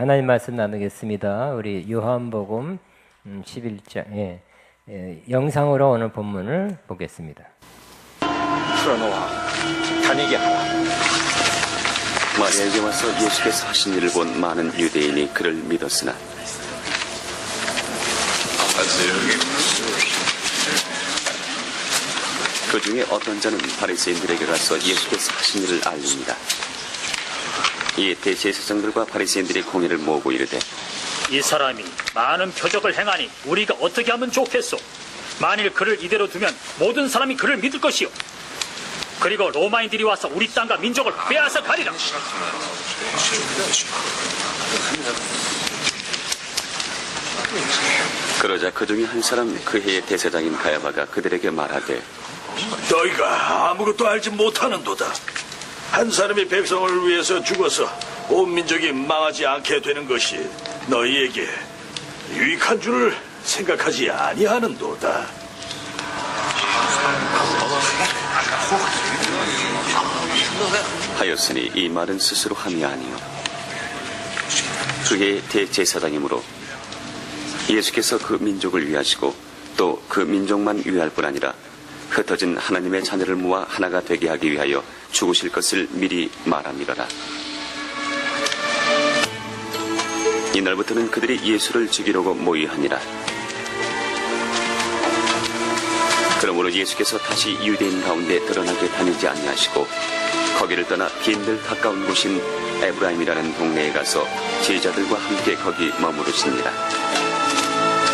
하나님 말씀 나누겠습니다. 우리 요한복음 11장 영상으로 오늘 본문을 보겠습니다. 풀어놓아 다니게 하라. 마리아에게 와서 예수께서 하신 일을 본 많은 유대인이 그를 믿었으나 그 중에 어떤 자는 바리새인들에게 가서 예수께서 하신 일을 알립니다. 이에 대제사장들과 바리새인들이 공의를 모으고 이르되, 이 사람이 많은 표적을 행하니 우리가 어떻게 하면 좋겠소? 만일 그를 이대로 두면 모든 사람이 그를 믿을 것이요, 그리고 로마인들이 와서 우리 땅과 민족을 빼앗아 가리라. 그러자 그 중에 한 사람 그 해의 대제사장인 가야바가 그들에게 말하되, 너희가 아무것도 알지 못하는도다. 한 사람이 백성을 위해서 죽어서 온 민족이 망하지 않게 되는 것이 너희에게 유익한 줄을 생각하지 아니하는도다. 하였으니 이 말은 스스로 함이 아니요 그의 대제사장이므로 예수께서 그 민족을 위하시고 또 그 민족만 위할 뿐 아니라 흩어진 하나님의 자녀를 모아 하나가 되게 하기 위하여 죽으실 것을 미리 말함이로라. 이날부터는 그들이 예수를 죽이려고 모의하니라. 그러므로 예수께서 다시 유대인 가운데 드러나게 다니지 아니하시고 거기를 떠나 빈들 가까운 곳인 에브라임이라는 동네에 가서 제자들과 함께 거기 머무르시니라.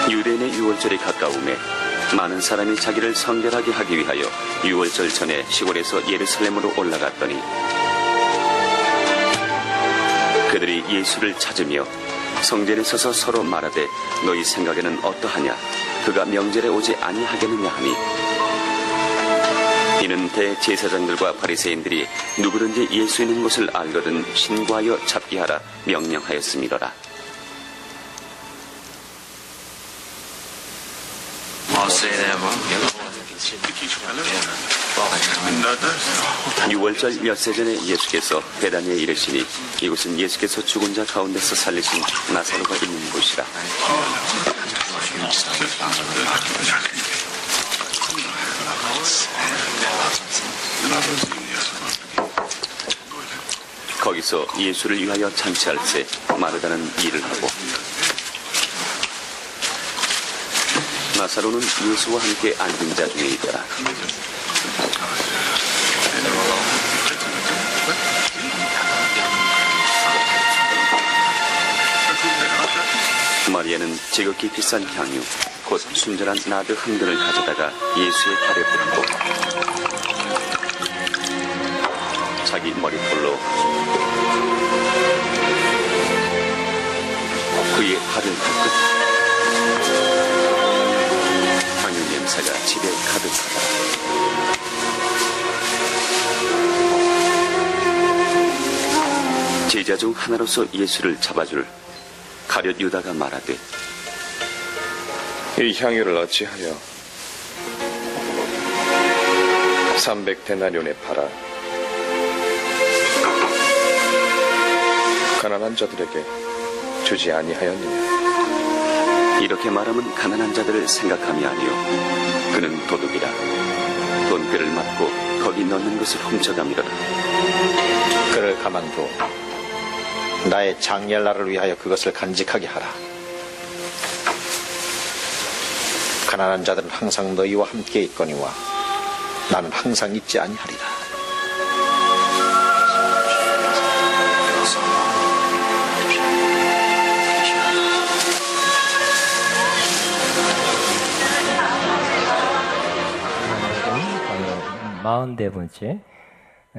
유대인의 유월절이 가까우매 많은 사람이 자기를 성결하게 하기 위하여 유월절 전에 시골에서 예루살렘으로 올라갔더니 그들이 예수를 찾으며 성전에 서서 서로 말하되, 너희 생각에는 어떠하냐? 그가 명절에 오지 아니하겠느냐 하니, 이는 대제사장들과 바리새인들이 누구든지 예수 있는 것을 알거든 신고하여 잡게 하라 명령하였음이로라. 유월절 엿새 전에 예수께서 베다니에 이르시니 이곳은 예수께서 죽은 자 가운데서 살리신 나사로가 있는 곳이라. 거기서 예수를 위하여 잔치할세 마르다는 일을 하고, 나사로는 예수와 함께 앉은 자 중에 있더라. 마리아는 지극히 비싼 향유 곧 순전한 나드 한 근을 가져다가 예수의 발에 붓고 자기 머리털로 그의 발을 닦고 향유 냄새가 집에 가득하다. 제자 중 하나로서 예수를 잡아줄 가룟 유다가 말하되, 이 향유를 어찌하여 300데나리온에 팔아 가난한 자들에게 주지 아니하였느냐? 이렇게 말하면 가난한 자들을 생각함이 아니요 그는 도둑이라. 돈꾀를 맞고 거기 넣는 것을 훔쳐갑니다. 그를 가만두어 나의 장렬날을 위하여 그것을 간직하게 하라. 가난한 자들은 항상 너희와 함께 있거니와 나는 항상 있지 아니하리라. 마흔네 번째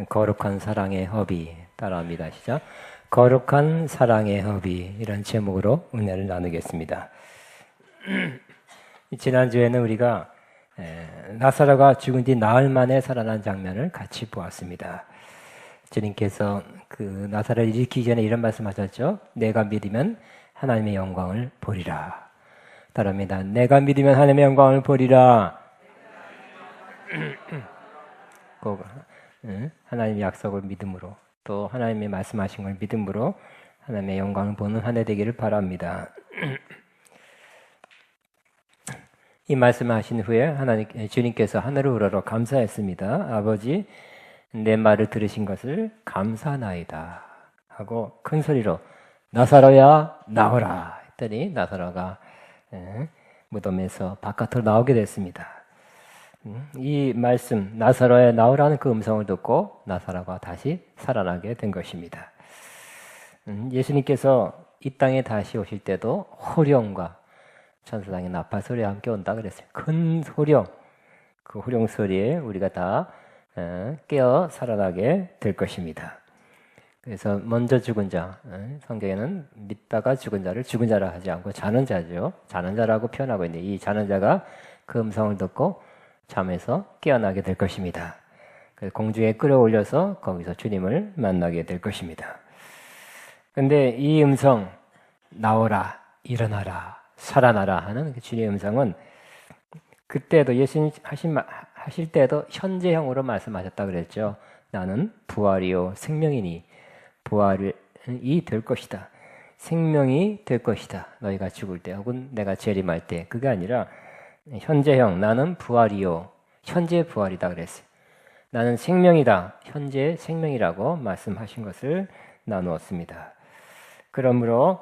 거룩한 사랑의 허비 따라합니다. 시작. 거룩한 사랑의 허비, 이런 제목으로 은혜를 나누겠습니다. 지난주에는 우리가 나사로가 죽은 지 나흘 만에 살아난 장면을 같이 보았습니다. 주님께서 그 나사로를 일으키기 전에 이런 말씀하셨죠. 내가 믿으면 하나님의 영광을 보리라. 따라합니다. 내가 믿으면 하나님의 영광을 보리라. 하나님의 약속을 믿음으로, 또 하나님의 말씀하신 걸 믿음으로 하나님의 영광을 보는 한 해 되기를 바랍니다. 이 말씀을 하신 후에 주님께서 하늘을 우러러 감사했습니다. 아버지, 내 말을 들으신 것을 감사하나이다 하고 큰 소리로 나사로야 나오라 했더니 나사로가 무덤에서 바깥으로 나오게 됐습니다. 이 말씀 나사로야 나오라는 그 음성을 듣고 나사로가 다시 살아나게 된 것입니다. 예수님께서 이 땅에 다시 오실 때도 호령과 천사장의 나팔 소리와 함께 온다 그랬어요. 큰 호령, 그 호령 소리에 우리가 다 깨어 살아나게 될 것입니다. 그래서 먼저 죽은 자, 성경에는 믿다가 죽은 자를 죽은 자라 하지 않고 자는 자죠. 자는 자라고 표현하고 있는데 이 자는 자가 그 음성을 듣고 잠에서 깨어나게 될 것입니다. 그래서 공중에 끌어올려서 거기서 주님을 만나게 될 것입니다. 그런데 이 음성 나오라, 일어나라, 살아나라 하는 그 주님의 음성은 그때도 예수님 하실 때도 현재형으로 말씀하셨다 그랬죠. 나는 부활이요 생명이니 부활이 될 것이다. 생명이 될 것이다. 너희가 죽을 때 혹은 내가 재림할 때. 그게 아니라 현재형 나는 부활이요 현재 부활이다 그랬어요. 나는 생명이다. 현재 생명이라고 말씀하신 것을 나누었습니다. 그러므로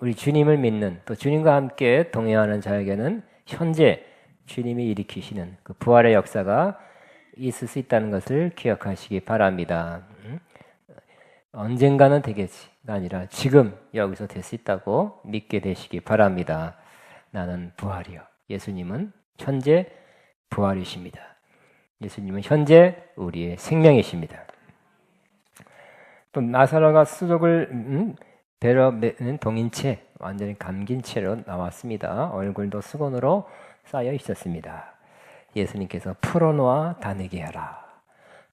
우리 주님을 믿는 또 주님과 함께 동행하는 자에게는 현재 주님이 일으키시는 그 부활의 역사가 있을 수 있다는 것을 기억하시기 바랍니다. 언젠가는 되겠지가 아니라 지금 여기서 될 수 있다고 믿게 되시기 바랍니다. 나는 부활이요. 예수님은 현재 부활이십니다. 예수님은 현재 우리의 생명이십니다. 또 나사로가 수족을 베러 매는 동인 채 완전히 감긴 채로 나왔습니다. 얼굴도 수건으로 쌓여 있었습니다. 예수님께서 풀어놓아 다니게 하라.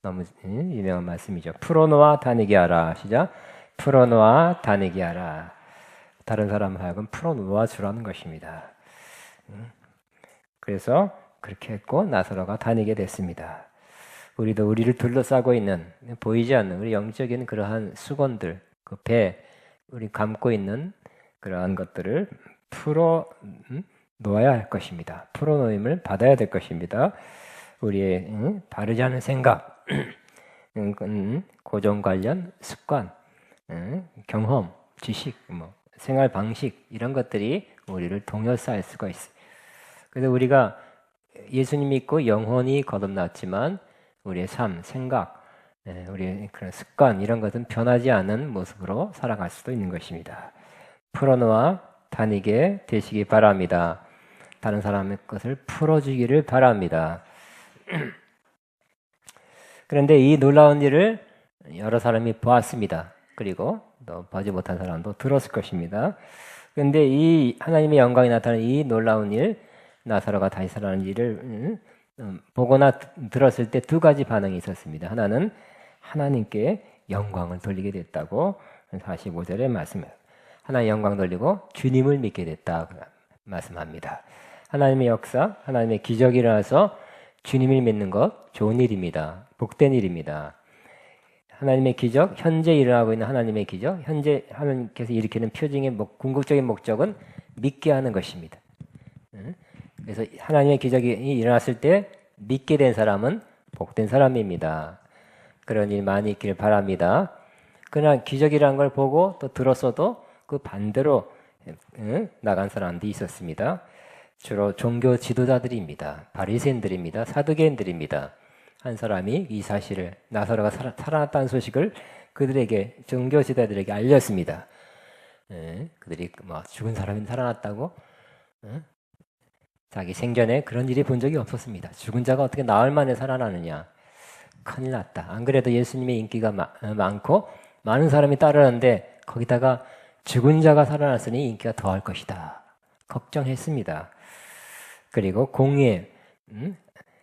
너무 유명한 말씀이죠. 풀어놓아 다니게 하라. 시작. 풀어놓아 다니게 하라. 다른 사람 하여금 풀어놓아 주라는 것입니다. 그래서 그렇게 했고 나사로가 다니게 됐습니다. 우리도 우리를 둘러싸고 있는 보이지 않는 우리 영적인 그러한 수건들, 그 배, 우리 감고 있는 그러한 것들을 풀어 놓아야 할 것입니다. 풀어 놓임을 받아야 될 것입니다. 우리의 바르지 않은 생각, 고정 관련 습관, 경험, 지식, 생활 방식 이런 것들이 우리를 동요싸일 수가 있어요. 그래서 우리가 예수님 믿고 영혼이 거듭났지만 우리의 삶, 생각, 우리의 그런 습관 이런 것은 변하지 않은 모습으로 살아갈 수도 있는 것입니다. 풀어놓아 다니게 되시기 바랍니다. 다른 사람의 것을 풀어주기를 바랍니다. 그런데 이 놀라운 일을 여러 사람이 보았습니다. 그리고 또 보지 못한 사람도 들었을 것입니다. 그런데 이 하나님의 영광이 나타나는 이 놀라운 일, 나사로가 다시 살아나는 일을 보거나 들었을 때 두 가지 반응이 있었습니다. 하나는 하나님께 영광을 돌리게 됐다고 45절에 말씀해요. 하나님의 영광 돌리고 주님을 믿게 됐다 말씀합니다. 하나님의 역사, 하나님의 기적이 일어나서 주님을 믿는 것 좋은 일입니다. 복된 일입니다. 하나님의 기적, 현재 일어나고 있는 하나님의 기적, 현재 하나님께서 일으키는 표징의 궁극적인 목적은 믿게 하는 것입니다. 그래서 하나님의 기적이 일어났을 때 믿게 된 사람은 복된 사람입니다. 그런 일 많이 있기를 바랍니다. 그러나 기적이라는 걸 보고 또 들었어도 그 반대로 나간 사람도 있었습니다. 주로 종교 지도자들입니다. 바리새인들입니다. 사두개인들입니다. 한 사람이 이 사실을 나사로가 살아났다는 소식을 그들에게 종교 지도자들에게 알렸습니다. 그들이 죽은 사람이 살아났다고? 자기 생전에 그런 일이 본 적이 없었습니다. 죽은 자가 어떻게 나흘 만에 살아나느냐? 큰일 났다. 안 그래도 예수님의 인기가 많고 많은 사람이 따르는데 거기다가 죽은 자가 살아났으니 인기가 더할 것이다. 걱정했습니다. 그리고 공회,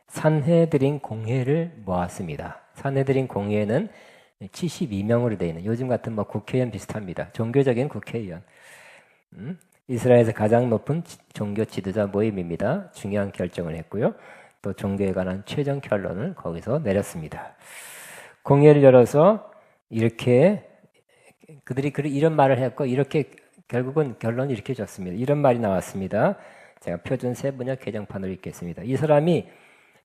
산헤드린 공회를 모았습니다. 산헤드린 공회는 72명으로 되어 있는 요즘 같은 국회의원 비슷합니다. 종교적인 국회의원. 이스라엘에서 가장 높은 종교 지도자 모임입니다. 중요한 결정을 했고요. 또 종교에 관한 최종 결론을 거기서 내렸습니다. 공회를 열어서 이렇게 그들이 이런 말을 했고 이렇게 결국은 결론을 이렇게 줬습니다. 이런 말이 나왔습니다. 제가 표준 세번역 개정판으로 읽겠습니다. 이 사람이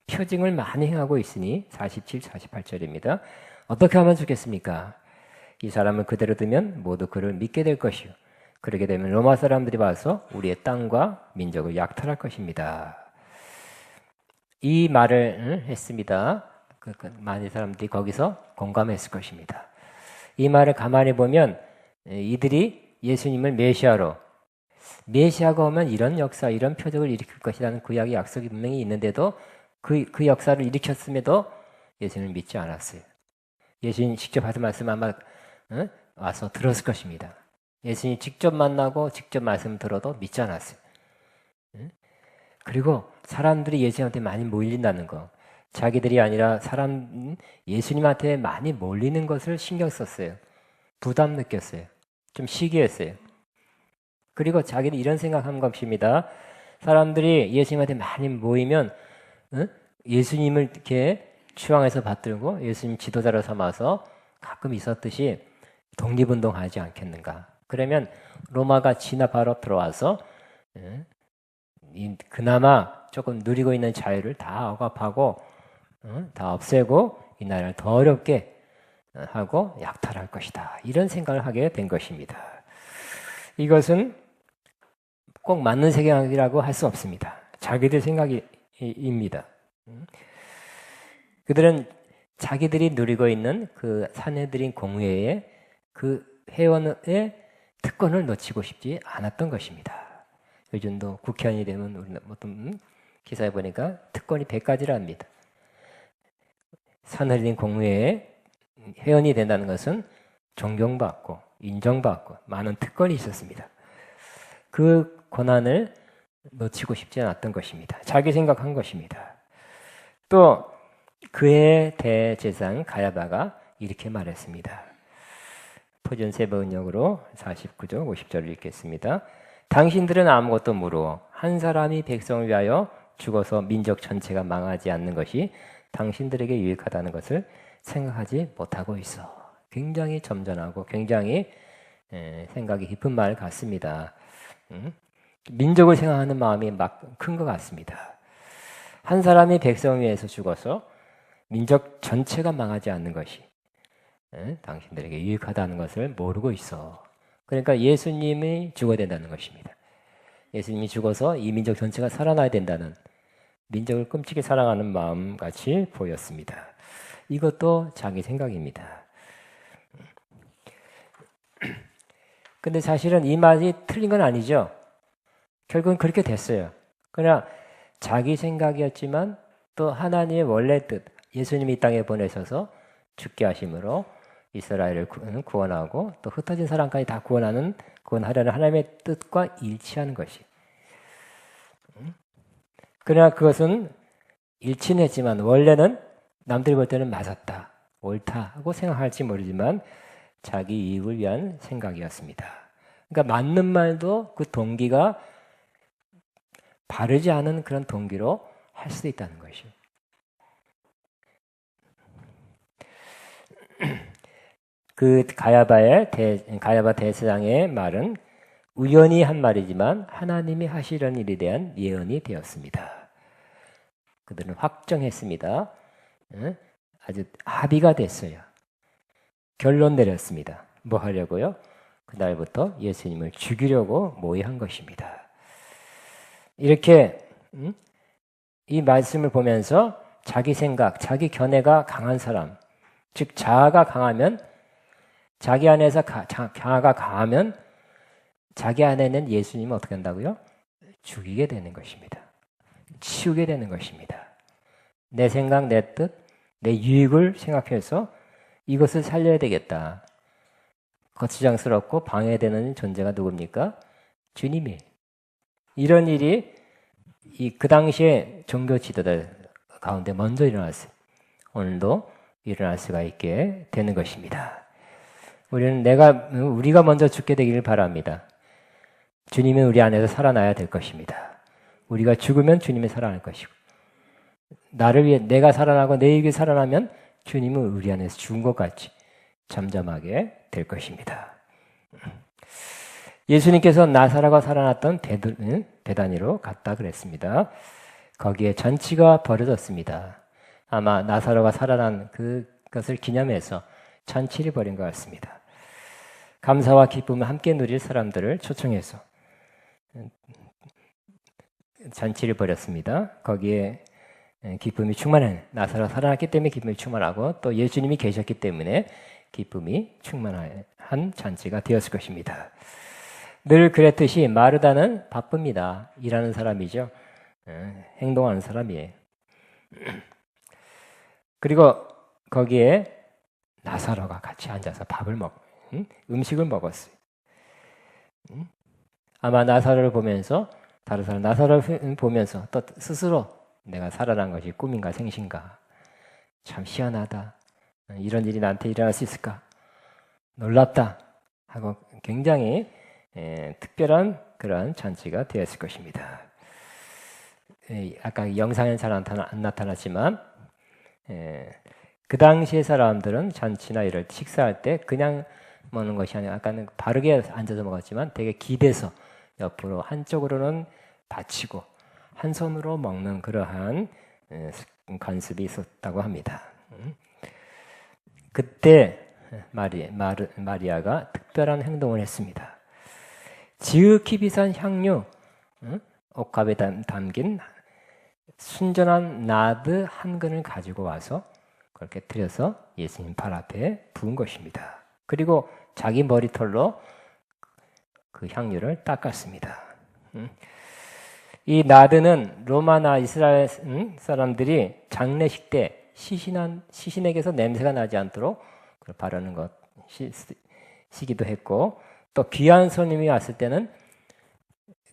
표징을 많이 행하고 있으니 47, 48절입니다. 어떻게 하면 좋겠습니까? 이 사람을 그대로 두면 모두 그를 믿게 될 것이요. 그렇게 되면 로마 사람들이 와서 우리의 땅과 민족을 약탈할 것입니다. 이 말을 했습니다. 많은 사람들이 거기서 공감했을 것입니다. 이 말을 가만히 보면 이들이 예수님을 메시아가 오면 이런 역사, 이런 표적을 일으킬 것이라는 구약의 약속이 분명히 있는데도 그 역사를 일으켰음에도 예수님을 믿지 않았어요. 예수님 직접 하신 말씀 아마 와서 들었을 것입니다. 예수님 직접 만나고 직접 말씀 들어도 믿지 않았어요. 그리고 사람들이 예수님한테 많이 몰린다는 거, 자기들이 아니라 예수님한테 많이 몰리는 것을 신경 썼어요. 부담 느꼈어요. 좀 시기했어요. 그리고 자기는 이런 생각한 것입니다. 사람들이 예수님한테 많이 모이면 예수님을 이렇게 추앙해서 받들고 예수님 지도자로 삼아서 가끔 있었듯이 독립운동하지 않겠는가. 그러면 로마가 진압하러 들어와서 그나마 조금 누리고 있는 자유를 다 억압하고 다 없애고 이 나라를 더 어렵게 하고 약탈할 것이다. 이런 생각을 하게 된 것입니다. 이것은 꼭 맞는 생각이라고 할 수 없습니다. 자기들 생각입니다. 그들은 자기들이 누리고 있는 그 사내들인 공회에 그 회원의 특권을 놓치고 싶지 않았던 것입니다. 요즘도 국회의원이 되면 우리 어떤 기사에 보니까 특권이 100가지랍니다. 사내들인 공회에 회원이 된다는 것은 존경받고 인정받고 많은 특권이 있었습니다. 그 권한을 놓치고 싶지 않았던 것입니다. 자기 생각한 것입니다. 또 그의 대제사장 가야바가 이렇게 말했습니다. 표준 세번역으로 49절 50절을 읽겠습니다. 당신들은 아무것도 모르고 한 사람이 백성을 위하여 죽어서 민족 전체가 망하지 않는 것이 당신들에게 유익하다는 것을 생각하지 못하고 있어. 굉장히 점잖하고 굉장히 생각이 깊은 말 같습니다. 민족을 생각하는 마음이 막 큰 것 같습니다. 한 사람이 백성을 위해서 죽어서 민족 전체가 망하지 않는 것이 당신들에게 유익하다는 것을 모르고 있어. 그러니까 예수님이 죽어야 된다는 것입니다. 예수님이 죽어서 이 민족 전체가 살아나야 된다는 민족을 끔찍이 사랑하는 마음 같이 보였습니다. 이것도 자기 생각입니다. 근데 사실은 이 말이 틀린 건 아니죠. 결국은 그렇게 됐어요. 그러나 자기 생각이었지만 또 하나님의 원래 뜻, 예수님이 이 땅에 보내셔서 죽게 하심으로 이스라엘을 구원하고 또 흩어진 사람까지 다 구원하려는 하나님의 뜻과 일치하는 것이. 그러나 그것은 일치는 했지만 원래는 남들이 볼 때는 맞았다, 옳다 하고 생각할지 모르지만 자기 이익을 위한 생각이었습니다. 그러니까 맞는 말도 그 동기가 바르지 않은 그런 동기로 할 수도 있다는 것이요. 그 가야바 대제사장의 말은 우연히 한 말이지만 하나님이 하시려는 일에 대한 예언이 되었습니다. 그들은 확정했습니다. 아주 합의가 됐어요. 결론 내렸습니다. 뭐 하려고요? 그날부터 예수님을 죽이려고 모의한 것입니다. 이렇게 이 말씀을 보면서 자기 생각, 자기 견해가 강한 사람, 즉 자아가 강하면 자기 안에서 자아가 강하면 자기 안에는 예수님은 어떻게 한다고요? 죽이게 되는 것입니다. 치우게 되는 것입니다. 내 생각, 내 뜻, 내 유익을 생각해서 이것을 살려야 되겠다. 거추장스럽고 방해되는 존재가 누굽니까? 주님이. 이런 일이 그 당시에 종교 지도자 가운데 먼저 일어났어요. 오늘도 일어날 수가 있게 되는 것입니다. 우리가 먼저 죽게 되기를 바랍니다. 주님이 우리 안에서 살아나야 될 것입니다. 우리가 죽으면 주님이 살아날 것이고, 나를 위해 내가 살아나고 내 입이 살아나면 주님은 우리 안에서 죽은 것 같이 잠잠하게 될 것입니다. 예수님께서 나사로가 살아났던 베다니로 갔다 그랬습니다. 거기에 잔치가 벌어졌습니다. 아마 나사로가 살아난 그것을 기념해서 잔치를 벌인 것 같습니다. 감사와 기쁨을 함께 누릴 사람들을 초청해서 잔치를 벌였습니다. 거기에 기쁨이 충만한, 나사로가 살아났기 때문에 기쁨이 충만하고 또 예수님이 계셨기 때문에 기쁨이 충만한 잔치가 되었을 것입니다. 늘 그랬듯이 마르다는 바쁩니다. 일하는 사람이죠. 행동하는 사람이에요. 그리고 거기에 나사로가 같이 앉아서 음식을 먹었어요. 아마 나사로를 보면서 다른 사람 나사로를 보면서 또 스스로 내가 살아난 것이 꿈인가 생신가, 참 희한하다, 이런 일이 나한테 일어날 수 있을까, 놀랍다 하고 굉장히 특별한 그러한 잔치가 되었을 것입니다. 아까 영상에는 잘 안 나타났지만 그 당시의 사람들은 잔치나 이럴 식사할 때 그냥 먹는 것이 아니라 아까는 바르게 앉아서 먹었지만 되게 기대서 옆으로 한쪽으로는 받치고 한 손으로 먹는 그러한 관습이 있었다고 합니다. 그때 마리아가 특별한 행동을 했습니다. 지극히 비싼 향유, 옥합에 담긴 순전한 나드 한 근을 가지고 와서 그렇게 들여서 예수님 발 앞에 부은 것입니다. 그리고 자기 머리털로 그 향유를 닦았습니다. 이 나드는 로마나 이스라엘 사람들이 장례식 때 시신에게서 냄새가 나지 않도록 바르는 것이기도 했고, 또 귀한 손님이 왔을 때는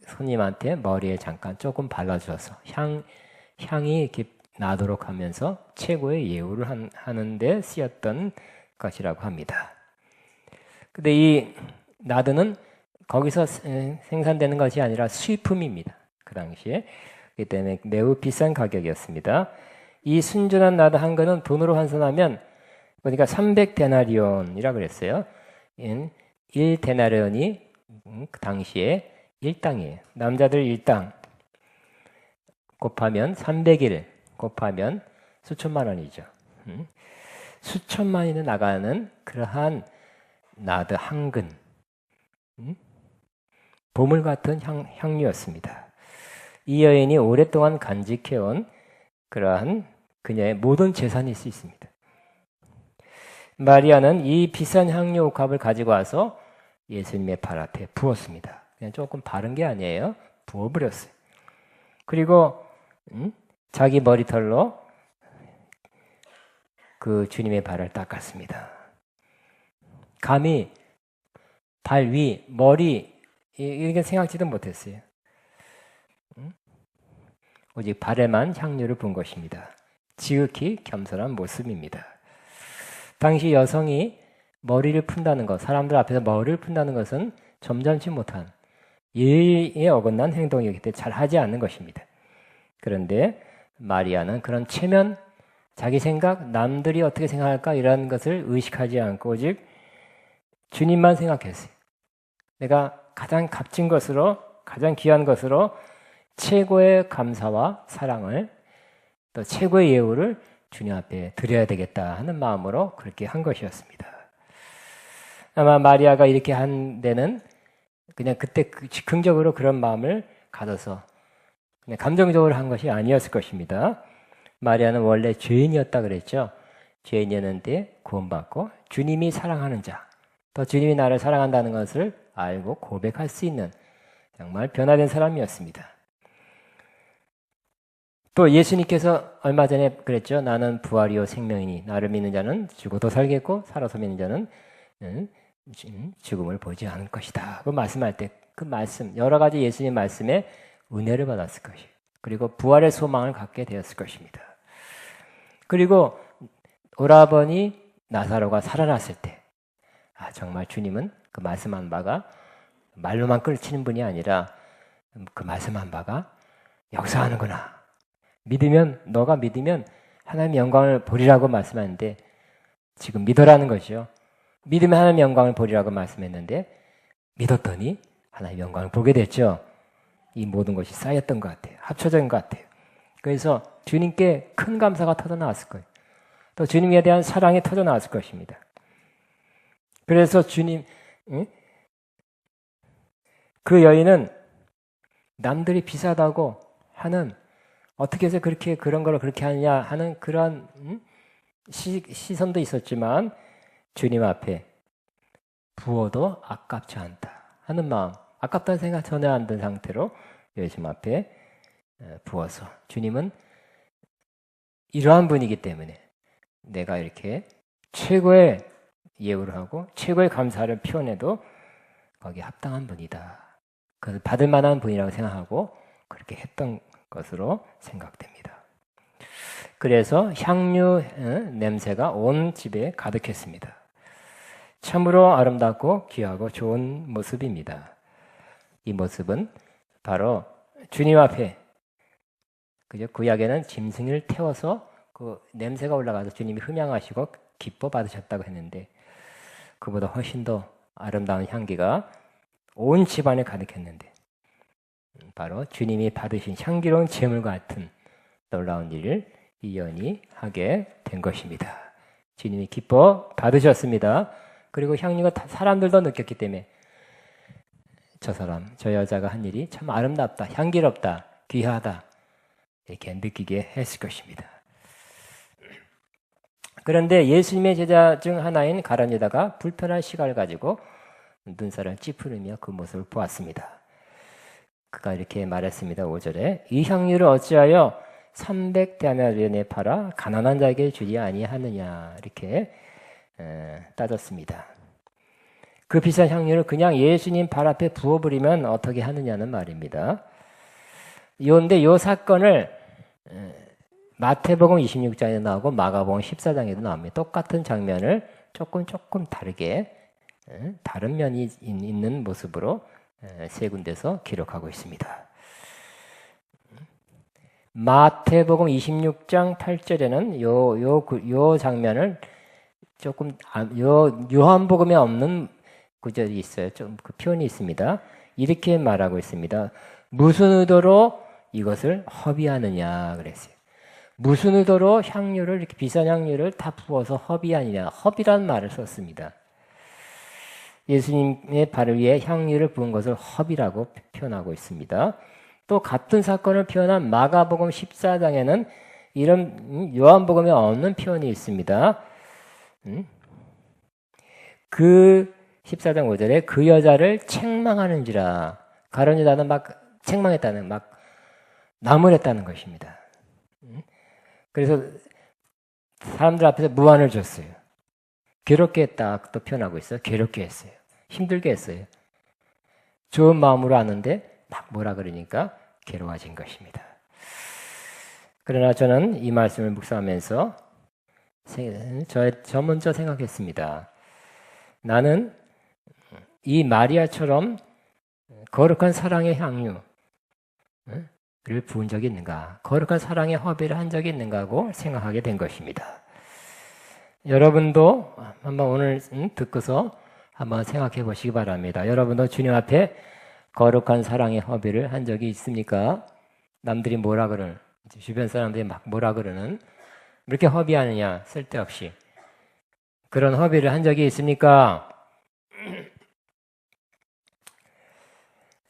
손님한테 머리에 잠깐 조금 발라주어서 향이 이렇게 나도록 하면서 최고의 예우를 하는 데 쓰였던 것이라고 합니다. 근데 이 나드는 거기서 생산되는 것이 아니라 수입품입니다. 그 당시에. 그렇기 때문에 매우 비싼 가격이었습니다. 이 순전한 나드 한 근은 돈으로 환산하면 그러니까 300데나리온이라고 그랬어요. 1데나리온이 그 당시에 1당이에요. 남자들 1당 곱하면 300일 곱하면 수천만 원이죠. 수천만이 나가는 그러한 나드 한 근, 보물 같은 향유였습니다. 이 여인이 오랫동안 간직해온 그러한 그녀의 모든 재산일 수 있습니다. 마리아는 이 비싼 향유 옥합을 가지고 와서 예수님의 발 앞에 부었습니다. 그냥 조금 바른 게 아니에요. 부어버렸어요. 그리고 자기 머리털로 그 주님의 발을 닦았습니다. 감히 발 위, 머리 이렇게 생각지도 못했어요. 오직 발에만 향유를 분 것입니다. 지극히 겸손한 모습입니다. 당시 여성이 머리를 푼다는 것, 사람들 앞에서 머리를 푼다는 것은 점잖지 못한 예의에 어긋난 행동이기 때문에 잘 하지 않는 것입니다. 그런데 마리아는 그런 체면, 자기 생각, 남들이 어떻게 생각할까 이런 것을 의식하지 않고 오직 주님만 생각했어요. 내가 가장 값진 것으로, 가장 귀한 것으로 최고의 감사와 사랑을 또 최고의 예우를 주님 앞에 드려야 되겠다 하는 마음으로 그렇게 한 것이었습니다. 아마 마리아가 이렇게 한 데는 그냥 그때 즉흥적으로 그런 마음을 가져서 그냥 감정적으로 한 것이 아니었을 것입니다. 마리아는 원래 죄인이었다 그랬죠. 죄인이었는데 구원받고 주님이 사랑하는 자, 또 주님이 나를 사랑한다는 것을 알고 고백할 수 있는 정말 변화된 사람이었습니다. 또 예수님께서 얼마 전에 그랬죠. 나는 부활이요 생명이니 나를 믿는 자는 죽어도 살겠고 살아서 믿는 자는 죽음을 보지 않을 것이다. 그 말씀할 때 그 말씀, 여러 가지 예수님 말씀에 은혜를 받았을 것이에요. 그리고 부활의 소망을 갖게 되었을 것입니다. 그리고 오라버니 나사로가 살아났을 때 정말 주님은 그 말씀한 바가 말로만 끌치는 분이 아니라 그 말씀한 바가 역사하는구나. 너가 믿으면 하나님의 영광을 보리라고 말씀하는데 지금 믿으라는 것이요. 믿으면 하나님의 영광을 보리라고 말씀했는데 믿었더니 하나님의 영광을 보게 됐죠. 이 모든 것이 쌓였던 것 같아요. 합쳐진 것 같아요. 그래서 주님께 큰 감사가 터져나왔을 거예요. 또 주님에 대한 사랑이 터져나왔을 것입니다. 그래서 주님, 그 여인은 남들이 비싸다고 하는, 어떻게 해서 그렇게 그런 걸 그렇게 하느냐 하는 그런 시선도 있었지만 주님 앞에 부어도 아깝지 않다 하는 마음, 아깝다는 생각 전혀 안 든 상태로 예수님 앞에 부어서, 주님은 이러한 분이기 때문에 내가 이렇게 최고의 예우를 하고 최고의 감사를 표현해도 거기에 합당한 분이다, 그걸 받을 만한 분이라고 생각하고 그렇게 했던 것으로 생각됩니다. 그래서 향유 냄새가 온 집에 가득했습니다. 참으로 아름답고 귀하고 좋은 모습입니다. 이 모습은 바로 주님 앞에, 그죠? 구약에는 짐승을 태워서 그 냄새가 올라가서 주님이 흠양하시고 기뻐 받으셨다고 했는데, 그보다 훨씬 더 아름다운 향기가 온 집안에 가득했는데, 바로 주님이 받으신 향기로운 제물 같은 놀라운 일을 이 여인이 하게 된 것입니다. 주님이 기뻐 받으셨습니다. 그리고 향유가 사람들도 느꼈기 때문에 저 사람, 저 여자가 한 일이 참 아름답다, 향기롭다, 귀하다, 이렇게 느끼게 했을 것입니다. 그런데 예수님의 제자 중 하나인 가룟 유다가 불편한 시각을 가지고 눈살을 찌푸리며 그 모습을 보았습니다. 그가 이렇게 말했습니다. 5절에 이 향유를 어찌하여 300데나리온에 팔아 가난한 자에게 주지 아니하느냐, 이렇게 따졌습니다. 그 비싼 향유를 그냥 예수님 발 앞에 부어버리면 어떻게 하느냐는 말입니다. 그런데 이 사건을 마태복음 26장에 나오고 마가복음 14장에도 나옵니다. 똑같은 장면을 조금 다르게 다른 면이 있는 모습으로 세 군데서 기록하고 있습니다. 마태복음 26장 8절에는 요 장면을 조금 요한복음에 없는 구절이 있어요. 좀 그 표현이 있습니다. 이렇게 말하고 있습니다. 무슨 의도로 이것을 허비하느냐 그랬어요. 무슨 의도로 향유를, 이렇게 비싼 향유를 다 부어서 허비하느냐, 허비란 말을 썼습니다. 예수님의 발 위에 향유를 부은 것을 허비라고 표현하고 있습니다. 또 같은 사건을 표현한 마가복음 14장에는 이런 요한복음에 없는 표현이 있습니다. 그 14장 5절에 그 여자를 책망하는지라, 가룟 유다는 막 책망했다는, 막 나무랬다는 것입니다. 그래서 사람들 앞에서 무안을 줬어요. 괴롭게 했다 또 표현하고 있어요. 괴롭게 했어요. 힘들게 했어요. 좋은 마음으로 하는데 막 뭐라 그러니까 괴로워진 것입니다. 그러나 저는 이 말씀을 묵상하면서 저 먼저 생각했습니다. 나는 이 마리아처럼 거룩한 사랑의 향유를 부은 적이 있는가, 거룩한 사랑의 허비를 한 적이 있는가 하고 생각하게 된 것입니다. 여러분도 한번 오늘 듣고서 한번 생각해 보시기 바랍니다. 여러분도 주님 앞에 거룩한 사랑의 허비를 한 적이 있습니까? 남들이 뭐라 그러는, 주변 사람들이 막 뭐라 그러는, 이렇게 허비하느냐, 쓸데없이 그런 허비를 한 적이 있습니까?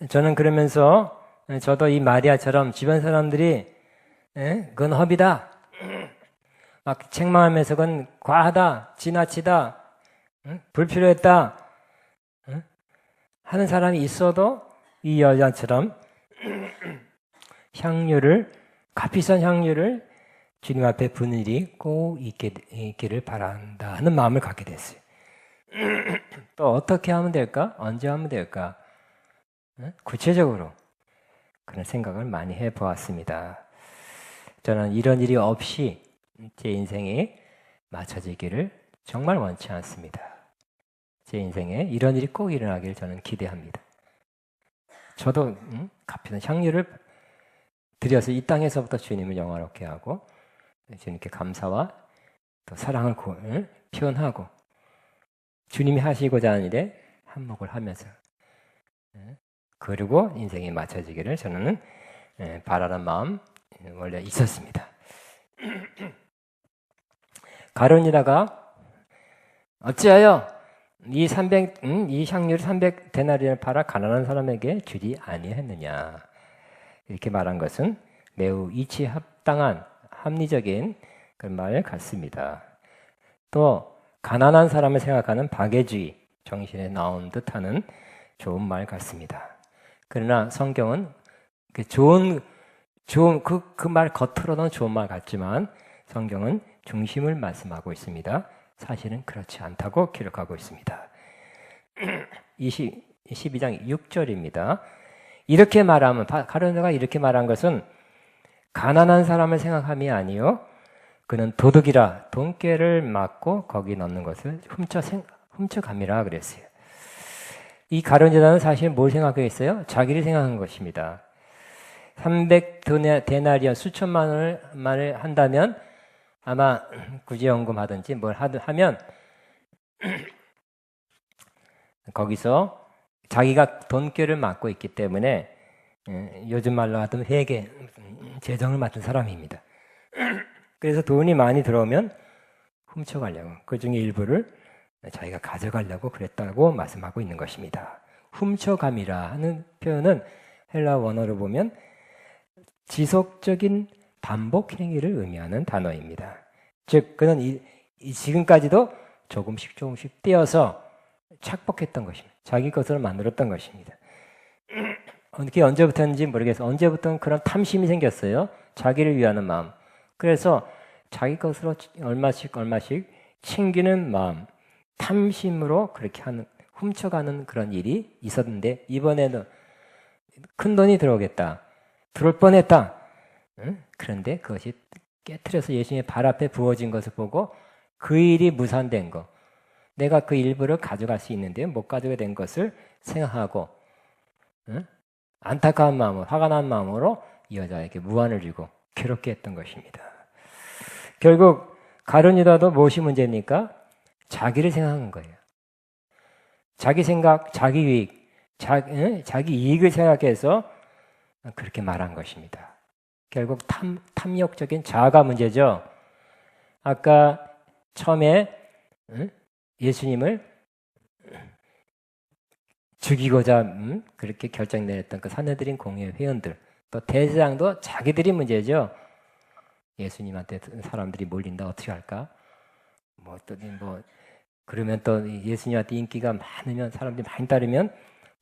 저는 그러면서 저도 이 마리아처럼 주변 사람들이 그건 허비다, 막 책망하면서 그건 과하다, 지나치다, 불필요했다 하는 사람이 있어도 이 여자처럼 향유를, 값비싼 향유를 주님 앞에 부는 일이 꼭 있기를 바란다 하는 마음을 갖게 됐어요. 또 어떻게 하면 될까? 언제 하면 될까? 구체적으로 그런 생각을 많이 해보았습니다. 저는 이런 일이 없이 제 인생이 맞춰지기를 정말 원치 않습니다. 제 인생에 이런 일이 꼭 일어나기를 저는 기대합니다. 저도 값비싼 향유를 드려서 이 땅에서부터 주님을 영화롭게 하고 주님께 감사와 또 사랑을 표현하고 주님이 하시고자 하는 일에 한몫을 하면서 그리고 인생이 맞춰지기를 저는 바라는 마음 원래 있었습니다. 가룟유다가 어찌하여 이 향유를 300데나리온을 팔아 가난한 사람에게 주지 아니했느냐, 이렇게 말한 것은 매우 이치합당한 합리적인 그런 말 같습니다. 또 가난한 사람을 생각하는 박애주의 정신에 나온 듯하는 좋은 말 같습니다. 그러나 성경은 그 말 겉으로는 좋은 말 같지만 성경은 중심을 말씀하고 있습니다. 사실은 그렇지 않다고 기록하고 있습니다. 12장 6절입니다. 이렇게 말하면, 가룟유다가 이렇게 말한 것은 가난한 사람을 생각함이 아니요 그는 도둑이라 돈꾀를 맞고 거기 넣는 것을 훔쳐감이라 그랬어요. 이 가룟유다는 사실 뭘 생각했어요? 자기를 생각한 것입니다. 300데나리온 수천만 원을 한다면 아마 구제연금 하든지 뭘 하면 거기서 자기가 돈꾀를 맡고 있기 때문에 요즘 말로 하던 회계, 재정을 맡은 사람입니다. 그래서 돈이 많이 들어오면 훔쳐가려고, 그 중에 일부를 자기가 가져가려고 그랬다고 말씀하고 있는 것입니다. 훔쳐감이라 하는 표현은 헬라 원어로 보면 지속적인 반복 행위를 의미하는 단어입니다. 즉 그는 지금까지도 조금씩 떼어서 착복했던 것입니다. 자기 것으로 만들었던 것입니다. 그게 언제부터인지 모르겠어요. 언제부터 그런 탐심이 생겼어요. 자기를 위하는 마음. 그래서 자기 것으로 얼마씩 챙기는 마음, 탐심으로 그렇게 훔쳐가는 그런 일이 있었는데, 이번에는 큰 돈이 들어오겠다, 들어올 뻔했다. 그런데 그것이 깨트려서 예수님의 발 앞에 부어진 것을 보고 그 일이 무산된 거, 내가 그 일부를 가져갈 수 있는데 못 가져게 된 것을 생각하고 안타까운 마음으로, 화가 난 마음으로 이 여자에게 무안을 주고 괴롭게 했던 것입니다. 결국 가룟유다도 무엇이 문제입니까? 자기를 생각한 거예요. 자기 생각, 자기 유익, 자기 이익을 생각해서 그렇게 말한 것입니다. 결국 탐욕적인 자아가 문제죠. 아까 처음에 예수님을 죽이고자 그렇게 결정 내렸던 그 산헤드린 공회 회원들, 또 대제사장도 자기들이 문제죠. 예수님한테 사람들이 몰린다, 어떻게 할까? 그러면 또 예수님한테 인기가 많으면, 사람들이 많이 따르면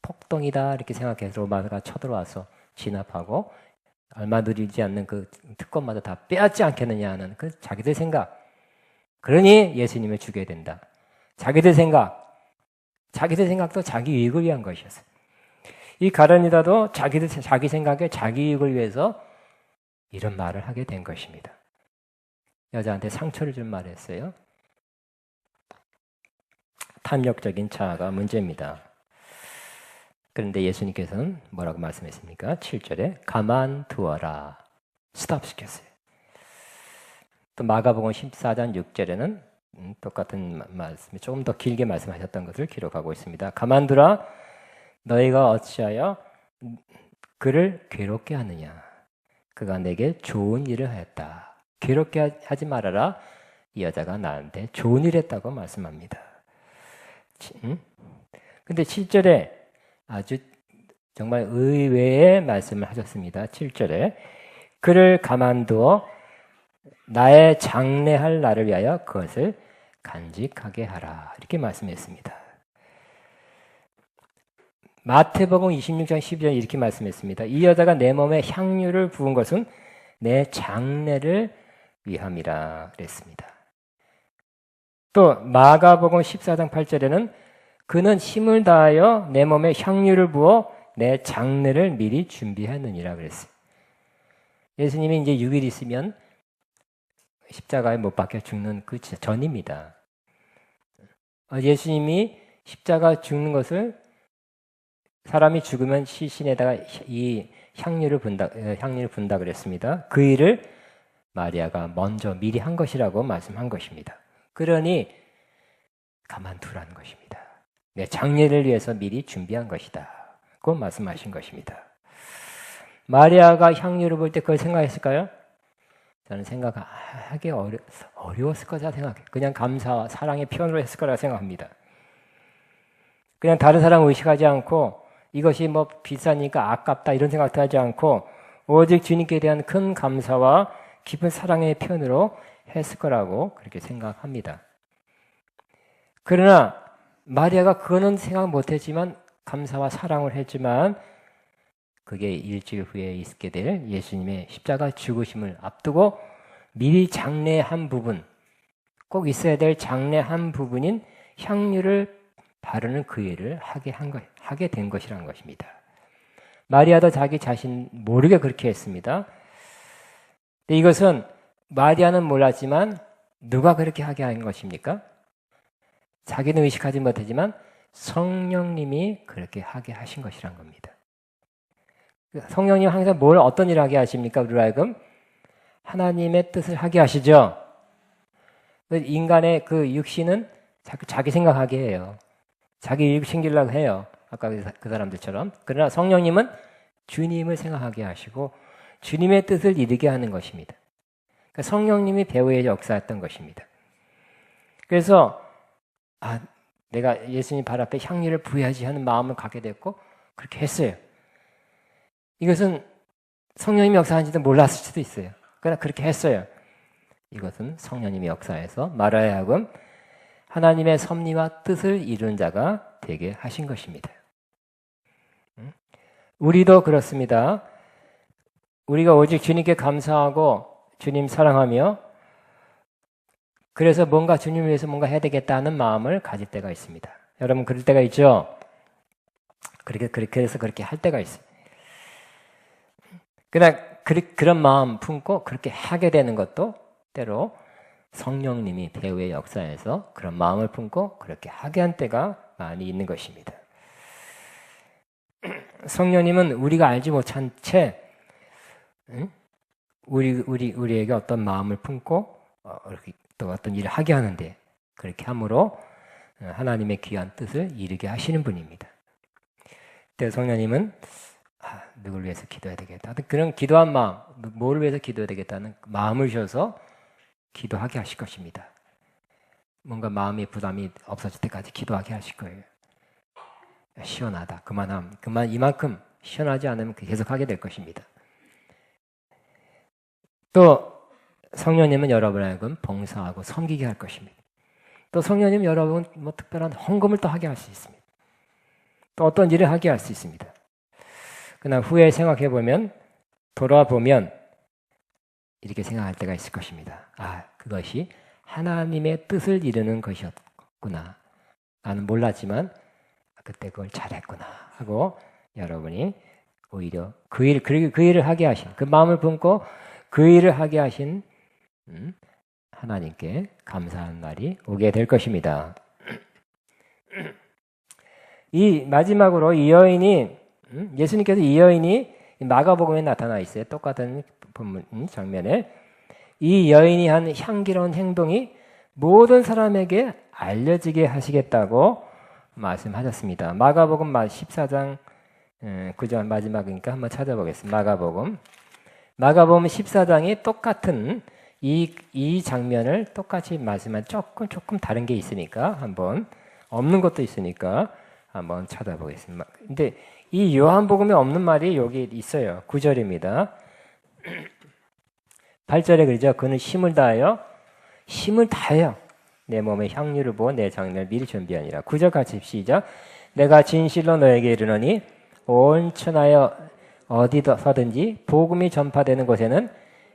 폭동이다 이렇게 생각해서 로마가 쳐들어와서 진압하고 얼마 느리지 않는 그 특권마다 다 빼앗지 않겠느냐 하는 그 자기들 생각. 그러니 예수님을 죽여야 된다. 자기들 생각도 자기 이익을 위한 것이었어요. 이 가룟유다도 자기 생각에 자기 이익을 위해서 이런 말을 하게 된 것입니다. 여자한테 상처를 준 말을 했어요. 탐욕적인 자아가 문제입니다. 그런데 예수님께서는 뭐라고 말씀했습니까? 7절에 가만두어라, 스톱시켰어요. 또 마가복음 14장 6절에는 똑같은 말씀이 조금 더 길게 말씀하셨던 것을 기록하고 있습니다. 가만두라, 너희가 어찌하여 그를 괴롭게 하느냐. 그가 내게 좋은 일을 하였다. 괴롭게 하지 말아라. 이 여자가 나한테 좋은 일을 했다고 말씀합니다. 근데 7절에 아주 정말 의외의 말씀을 하셨습니다. 7절에 그를 가만두어 나의 장례할 날을 위하여 그것을 간직하게 하라, 이렇게 말씀했습니다. 마태복음 26장 12절 이렇게 말씀했습니다. 이 여자가 내 몸에 향유를 부은 것은 내 장례를 위함이라 그랬습니다. 또 마가복음 14장 8절에는 그는 힘을 다하여 내 몸에 향유를 부어 내 장례를 미리 준비하느니라 그랬어요. 예수님이 이제 6일 있으면 십자가에 못 박혀 죽는 그 전입니다. 예수님이 십자가 죽는 것을, 사람이 죽으면 시신에다가 이 향유를 분다 그랬습니다. 그 일을 마리아가 먼저 미리 한 것이라고 말씀한 것입니다. 그러니 가만두라는 것입니다. 내 장례를 위해서 미리 준비한 것이다. 고 말씀하신 것입니다. 마리아가 향유를 볼 때 그걸 생각했을까요? 저는 생각하기 어려웠을 거라 생각해요. 그냥 감사와 사랑의 표현으로 했을 거라 생각합니다. 그냥 다른 사람 의식하지 않고 이것이 뭐 비싸니까 아깝다 이런 생각도 하지 않고 오직 주님께 대한 큰 감사와 깊은 사랑의 표현으로 했을 거라고 그렇게 생각합니다. 그러나 마리아가 그거는 생각 못했지만 감사와 사랑을 했지만 그게 일주일 후에 있게 될 예수님의 십자가 죽으심을 앞두고 미리 장례한 부분, 꼭 있어야 될 장례한 부분인 향유를 바르는 그 일을 하게 된 것이라는 것입니다. 마리아도 자기 자신 모르게 그렇게 했습니다. 근데 이것은 마리아는 몰랐지만 누가 그렇게 하게 한 것입니까? 자기는 의식하지 못하지만 성령님이 그렇게 하게 하신 것이란 겁니다. 성령님 항상 어떤 일을 하게 하십니까? 우리로 하여금 하나님의 뜻을 하게 하시죠. 인간의 그 육신은 자기 생각하게 해요. 자기 일 챙기려고 해요. 아까 그 사람들처럼. 그러나 성령님은 주님을 생각하게 하시고 주님의 뜻을 이루게 하는 것입니다. 그러니까 성령님이 배후에 역사했던 것입니다. 그래서 내가 예수님 발 앞에 향유를 부어야지 하는 마음을 갖게 됐고 그렇게 했어요. 이것은 성령님이 역사하는지도 몰랐을 수도 있어요. 그러나 그렇게 했어요. 이것은 성령님이 역사해서 마리아에 하여금 하나님의 섭리와 뜻을 이루는 자가 되게 하신 것입니다. 우리도 그렇습니다. 우리가 오직 주님께 감사하고 주님 사랑하며 그래서 뭔가 주님을 위해서 뭔가 해야 되겠다는 마음을 가질 때가 있습니다. 여러분 그럴 때가 있죠? 그래서 그렇게 할 때가 있어요. 그러나 그런 마음 품고 그렇게 하게 되는 것도 때로 성령님이 배후의 역사에서 그런 마음을 품고 그렇게 하게 한 때가 많이 있는 것입니다. 성령님은 우리가 알지 못한 채 우리에게 어떤 마음을 품고 이렇게 또 어떤 일을 하게 하는데 그렇게 함으로 하나님의 귀한 뜻을 이루게 하시는 분입니다. 그때 성령님은 누구를 위해서 기도해야 되겠다. 그런 기도한 마음, 뭐를 위해서 기도해야 되겠다는 마음을 주셔서 기도하게 하실 것입니다. 뭔가 마음의 부담이 없어질 때까지 기도하게 하실 거예요. 시원하다. 이만큼 시원하지 않으면 계속하게 될 것입니다. 또 성령님은 여러분을 하여금 봉사하고 섬기게 할 것입니다. 또 성령님은 여러분 특별한 헌금을 또 하게 할 수 있습니다. 또 어떤 일을 하게 할 수 있습니다. 그러나 후에 생각해보면 돌아보면 이렇게 생각할 때가 있을 것입니다. 그것이 하나님의 뜻을 이루는 것이었구나. 나는 몰랐지만 그때 그걸 잘했구나 하고 여러분이 오히려 그 일을 하게 하신 그 마음을 품고 그 일을 하게 하신 하나님께 감사하는 날이 오게 될 것입니다. 이 마지막으로 이 여인이 예수님께서 이 여인이 마가복음에 나타나 있어요. 똑같은 장면에 이 여인이 한 향기로운 행동이 모든 사람에게 알려지게 하시겠다고 말씀하셨습니다. 마가복음 14장 9절 마지막이니까 한번 찾아보겠습니다. 마가복음 14장이 똑같은 이 장면을 똑같이 말씀한 조금 다른 게 있으니까 한번 없는 것도 있으니까 한번 찾아보겠습니다. 근데 이 요한복음에 없는 말이 여기 있어요. 9절입니다. 8절에 그러죠. 그는 힘을 다하여 내 몸에 향유를 부어 내 장례를 미리 준비하니라. 9절 같이 시작. 내가 진실로 너에게 이르노니 온 천하에 어디서든지 복음이 전파되는 곳에는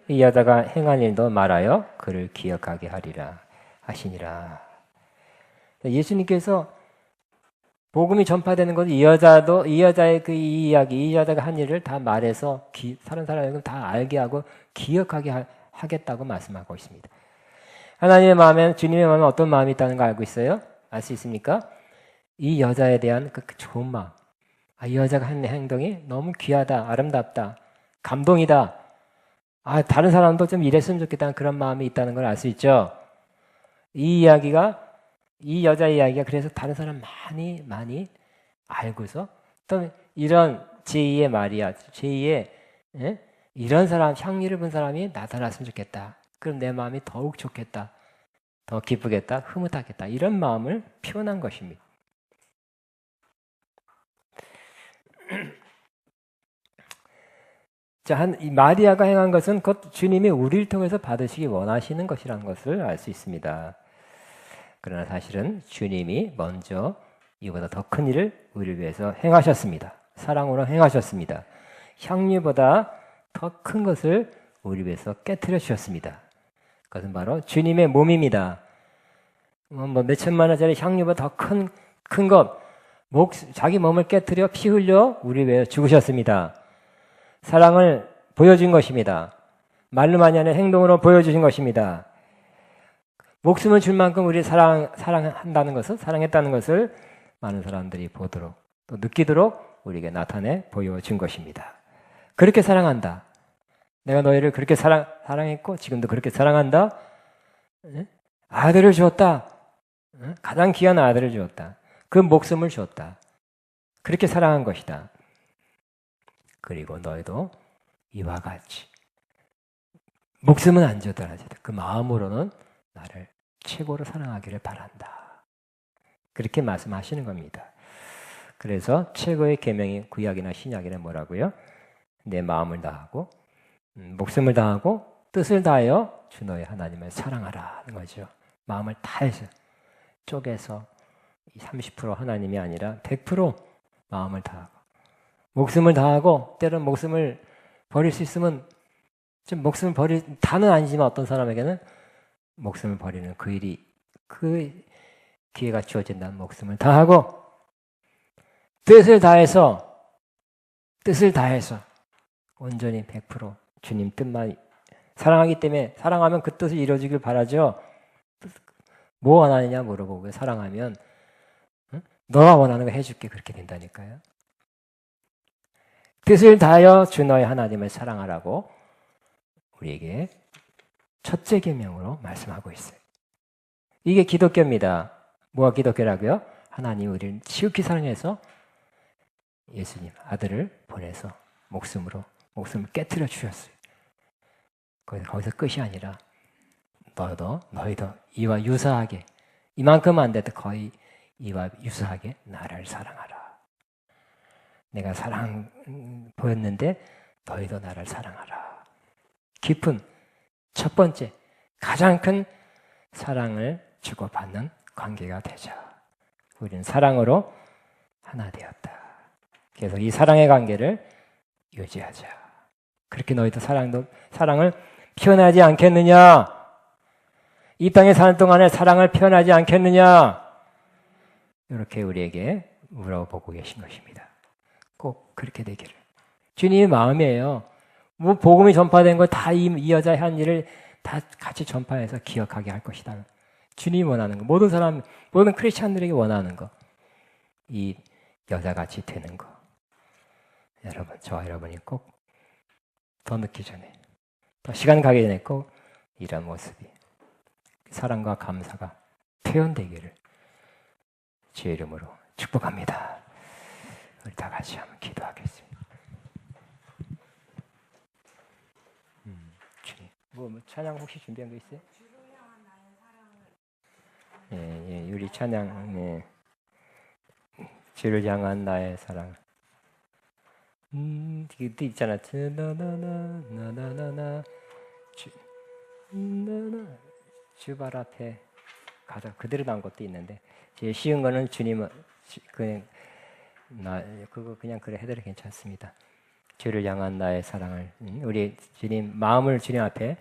이 여자가 행한 일도 말하여 그를 기억하게 하리라 하시니라. 예수님께서 복음이 전파되는 것은 이 여자의 이 이야기, 이 여자가 한 일을 다 말해서 다른 사람에게 다 알게 하고 기억하게 하겠다고 말씀하고 있습니다. 하나님의 마음에는 주님의 마음에 어떤 마음이 있다는 거 알고 있어요? 알 수 있습니까? 이 여자에 대한 그 좋은 마음. 이 여자가 한 행동이 너무 귀하다, 아름답다, 감동이다. 다른 사람도 좀 이랬으면 좋겠다는 그런 마음이 있다는 걸 알 수 있죠. 이 여자의 이야기가 그래서 다른 사람 많이 알고서 또 이런 제2의 마리아, 제2의 이런 사람, 향기를 본 사람이 나타났으면 좋겠다. 그럼 내 마음이 더욱 좋겠다. 더 기쁘겠다. 흐뭇하겠다. 이런 마음을 표현한 것입니다. 자, 이 마리아가 행한 것은 곧 주님이 우리를 통해서 받으시기 원하시는 것이라는 것을 알 수 있습니다. 그러나 사실은 주님이 먼저 이보다 더 큰 일을 우리를 위해서 행하셨습니다. 사랑으로 행하셨습니다. 향유보다 더 큰 것을 우리 위해서 깨트려 주셨습니다. 그것은 바로 주님의 몸입니다. 뭐 몇천만 원짜리 향유보다 더 큰 것, 자기 몸을 깨트려 피 흘려 우리 위해 죽으셨습니다. 사랑을 보여준 것입니다. 말로만이 아니라 행동으로 보여주신 것입니다. 목숨을 줄 만큼 우리 사랑한다는 것을, 사랑했다는 것을 많은 사람들이 보도록 또 느끼도록 우리에게 나타내 보여준 것입니다. 그렇게 사랑한다. 내가 너희를 그렇게 사랑했고 지금도 그렇게 사랑한다. 아들을 주었다. 가장 귀한 아들을 주었다. 그 목숨을 주었다. 그렇게 사랑한 것이다. 그리고 너희도 이와 같이 목숨은 안 주더라도 그 마음으로는 나를 최고로 사랑하기를 바란다. 그렇게 말씀하시는 겁니다. 그래서 최고의 계명이 구약이나 신약이나 뭐라고요? 내 마음을 다하고 목숨을 다하고 뜻을 다하여 주 너의 하나님을 사랑하라는 거죠. 마음을 다해서 쪼개서 30% 하나님이 아니라 100% 마음을 다하고 목숨을 다하고 때론 목숨을 버릴 수 있으면 좀 목숨을 다는 아니지만 어떤 사람에게는 목숨을 버리는 그 일이 그 기회가 주어진다는 목숨을 다하고 뜻을 다해서 온전히 100% 주님 뜻만 사랑하기 때문에 사랑하면 그 뜻을 이루어지길 바라죠. 뭐 원하느냐 물어보고 사랑하면 너가 원하는 거 해줄게 그렇게 된다니까요. 뜻을 다하여 주 너의 하나님을 사랑하라고 우리에게 첫째 계명으로 말씀하고 있어요. 이게 기독교입니다. 뭐가 기독교라고요? 하나님 우리를 지극히 사랑해서 예수님 아들을 보내서 목숨을 깨트려 주셨어요. 거기서 끝이 아니라 너희도 이와 유사하게 이만큼 안 돼도 거의 이와 유사하게 나를 사랑하라. 내가 사랑 보였는데 너희도 나를 사랑하라. 깊은 첫 번째 가장 큰 사랑을 주고받는 관계가 되자. 우리는 사랑으로 하나 되었다. 그래서 이 사랑의 관계를 유지하자. 그렇게 너희도 사랑을 표현하지 않겠느냐? 이 땅에 사는 동안에 사랑을 표현하지 않겠느냐? 이렇게 우리에게 물어보고 계신 것입니다. 꼭 그렇게 되기를. 주님의 마음이에요. 뭐 복음이 전파된 걸 다 이 여자의 한 일을 다 같이 전파해서 기억하게 할 것이다. 주님이 원하는 거, 모든 크리스찬들에게 원하는 거, 이 여자같이 되는 거. 여러분, 저와 여러분이 꼭 더 늦기 전에, 더 시간 가기 전에 꼭 이런 모습이 사랑과 감사가 표현되기를 주의 이름으로 축복합니다. 우리 다 같이 한번 기도하겠습니다. 주님, 뭐 찬양 혹시 준비한 거 있어요? 예, 우리 찬양, 예. 주를 향한 나의 사랑. 이것도 있잖아. 나나나나나나나 주발 앞에 가자. 그대로 나온 것도 있는데 제일 쉬운 거는 주님은 그거 그냥 그래 해드려 괜찮습니다. 주를 향한 나의 사랑을 우리 주님 마음을 주님 앞에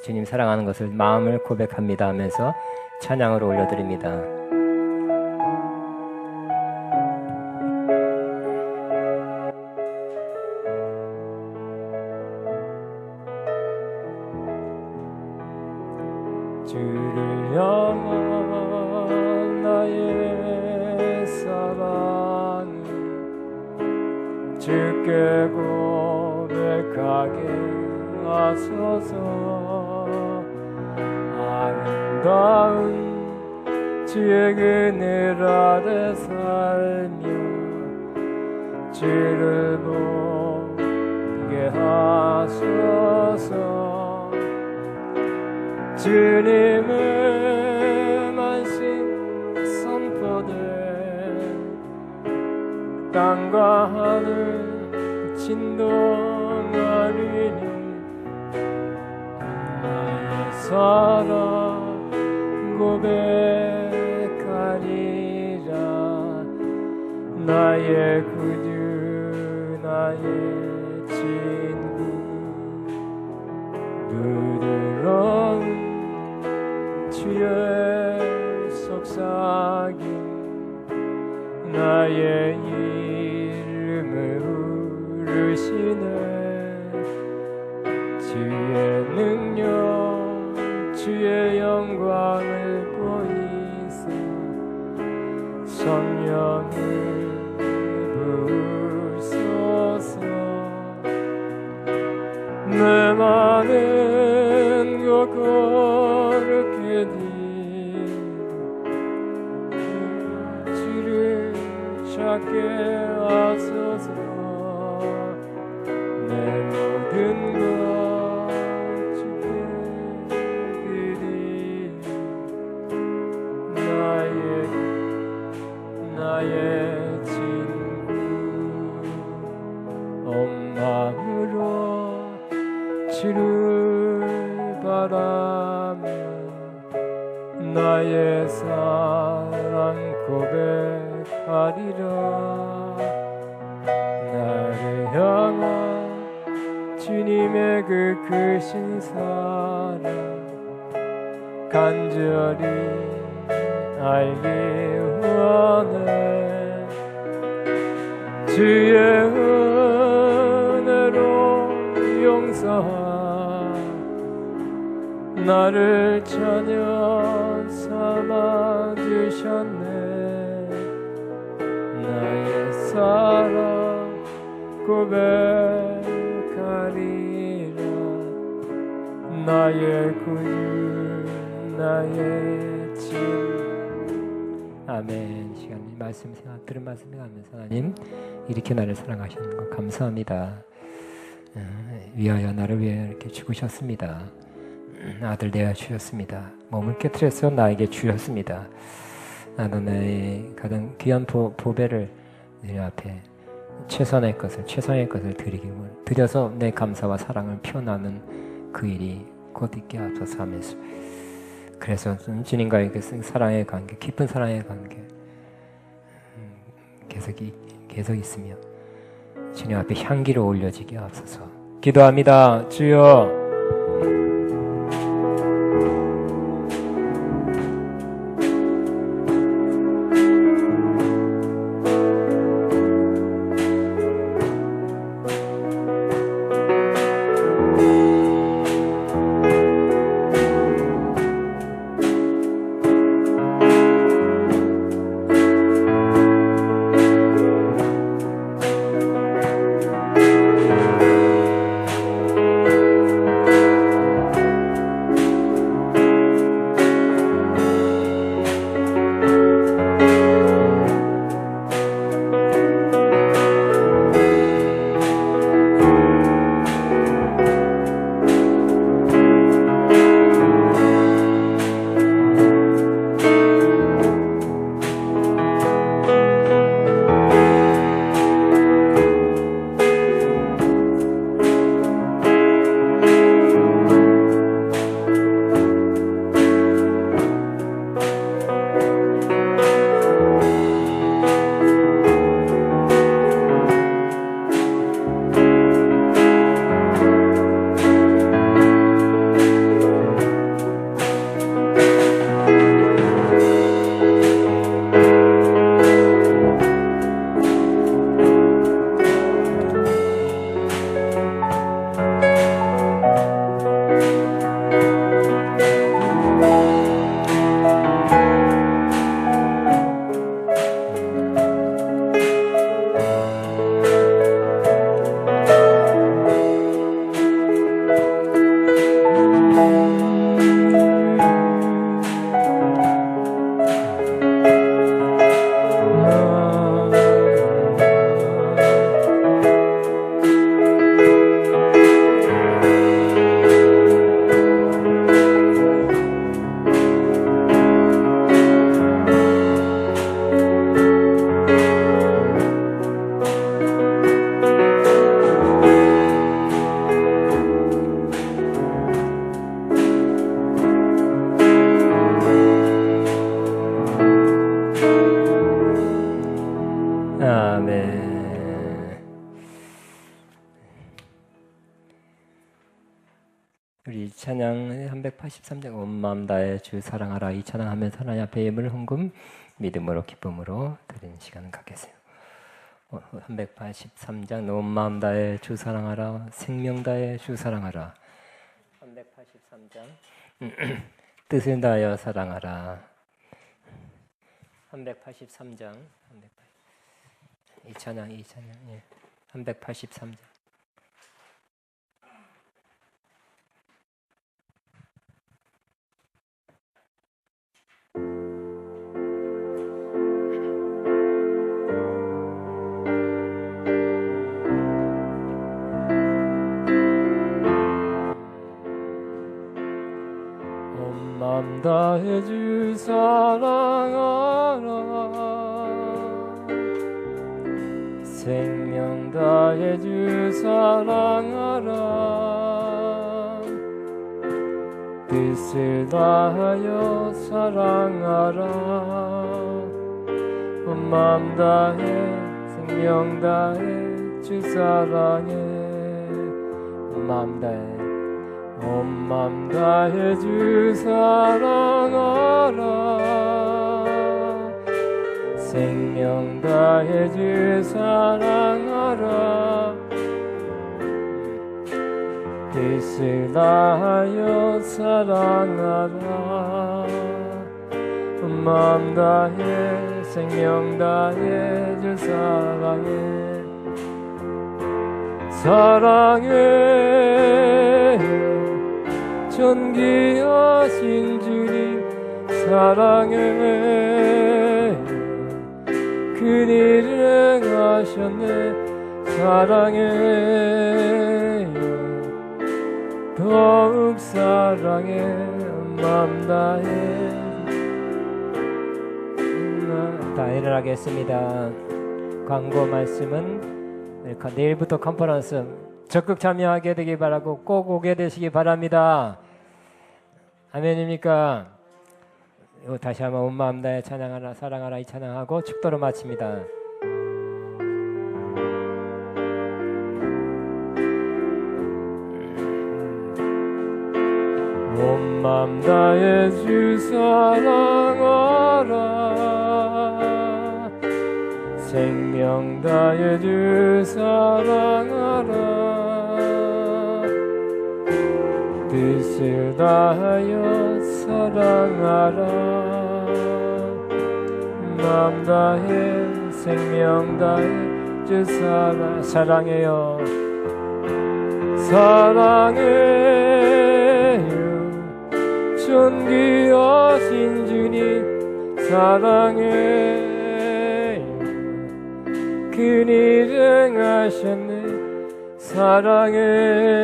주님 사랑하는 것을 마음을 고백합니다 하면서 찬양으로 올려드립니다. 주를 향한 나의 사랑을 주께 고백하게 하소서. 아름다운 주의 그늘 아래 살며 주를 보게 하소서. 주님의 말씀 선포돼 땅과 하늘 진동하리니 나의 사랑 고백하리라. 나의 구주 나의 친구 부드러운 주의 속삭임 나의 이름을 부르시네. 주의 능력 주의 영광을 보이사 성령을 부으소서. 내 많은 것 거룩해 주를 찾게 하소서. 내 모든 것 주께 드리니 나의 친구 온 마음으로 주를 바라며 나의 사랑 고백하리라. 나를 향한 주님의 그 크신 사랑 간절히 알기 원해. 주의 은혜로 용서하 나를 자녀 삼아 주셨네. 나의 사랑 고백하리라. 나의 구주 나의 친. 아멘. 시간 말씀 생각 들은 말씀 생각하면서 하나님 이렇게 나를 사랑하시는 것 감사합니다. 위하여 나를 위하여 이렇게 죽으셨습니다. 아들 내어 주셨습니다. 몸을 깨뜨려서 나에게 주셨습니다. 나도 나의 가장 귀한 보배를 내 앞에 최선의 것을 드려서 내 감사와 사랑을 표현하는 그 일이 곧 있게 앞서서 하면서 그래서 주님과의 그 사랑의 관계, 깊은 사랑의 관계 계속 있으며 주님 앞에 향기로 올려지게 앞서서 기도합니다. 주여. 찬양 383장 온 마음 다해 주 사랑하라 이 찬양하면서 하나님 앞에 예물 헌금 믿음으로 기쁨으로 드리는 시간을 갖겠습니다. 383장 온 마음 다해 주 사랑하라 생명 다해 주 사랑하라 383장 뜻을 다하여 사랑하라 383장 이 찬양 예. 383장 온 맘 다해 주 사랑하라 생명 다해 주 사랑하라 뜻을 다하여 사랑하라 온 맘 다해 생명 다해 주 사랑해 온 맘 다해 온 맘 다해 주 사랑하라 생명 다해 주 사랑하라 뜻을 다하여 사랑하라 온 맘 다해 생명 다해 주 사랑해 사랑해 존귀하신 주님 사랑해 그일을 행하셨네 사랑해 더욱 사랑해 맘 다해 다 일어나겠습니다. 광고 말씀은 내일부터 컨퍼런스 적극 참여하게 되기 바라고 꼭 오게 되시기 바랍니다. 아멘입니까? 다시 한번 온 마음 다해 찬양하라 사랑하라 이 찬양하고 축도로 마칩니다. 온 마음 다해 주 사랑하라 생명 다해 주 사랑하라 뜻을 다하여 사랑하라 마음 다해 생명 다해 주 사랑해요 사랑해요 존귀하신 주님 사랑해요 그일 행하셨네 사랑해요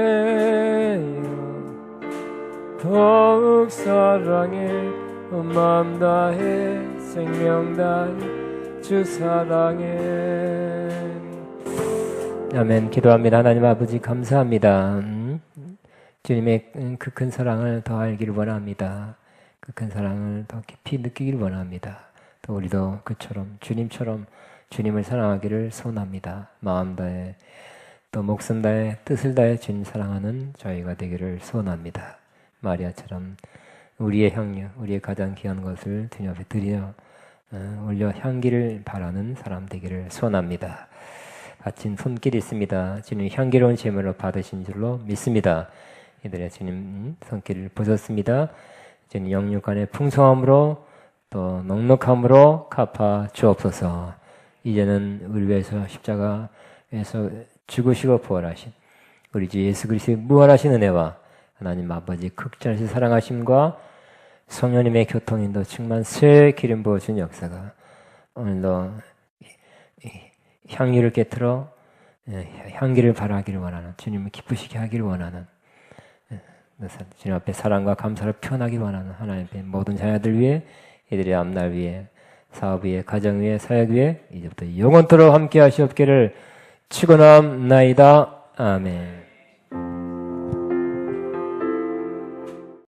더욱 사랑해 마음 다해 생명 다해 주 사랑해 아멘. 기도합니다. 하나님 아버지 감사합니다. 주님의 그 큰 사랑을 더 알기를 원합니다. 그 큰 사랑을 더 깊이 느끼기를 원합니다. 또 우리도 그처럼 주님처럼 주님을 사랑하기를 소원합니다. 마음 다해 또 목숨 다해 뜻을 다해 주님 사랑하는 저희가 되기를 소원합니다. 마리아처럼 우리의 향유, 우리의 가장 귀한 것을 주님 앞에 드려 올려 향기를 바라는 사람 되기를 소원합니다. 바친 손길이 있습니다. 주님 향기로운 제물로 받으신 줄로 믿습니다. 이들의 주님 손길을 보셨습니다. 주님 영육간의 풍성함으로 또 넉넉함으로 갚아 주옵소서. 이제는 우리 위해서 십자가에서 죽으시고 부활하신 우리 주 예수 그리스도의 무한하신 은혜와 하나님 아버지 극진하신 사랑하심과 성령님의 교통인도 충만 새 기름 부어준 역사가 오늘도 향기를 깨트려 향기를 발하기를 원하는 주님을 기쁘시게 하기를 원하는 주님 앞에 사랑과 감사를 표현하기를 원하는 하나님의 모든 자녀들 위해 이들의 앞날 위해 사업 위에 가정 위에 사역 위에 이제부터 영원토록 함께 하시옵기를 축원합나이다. 아멘.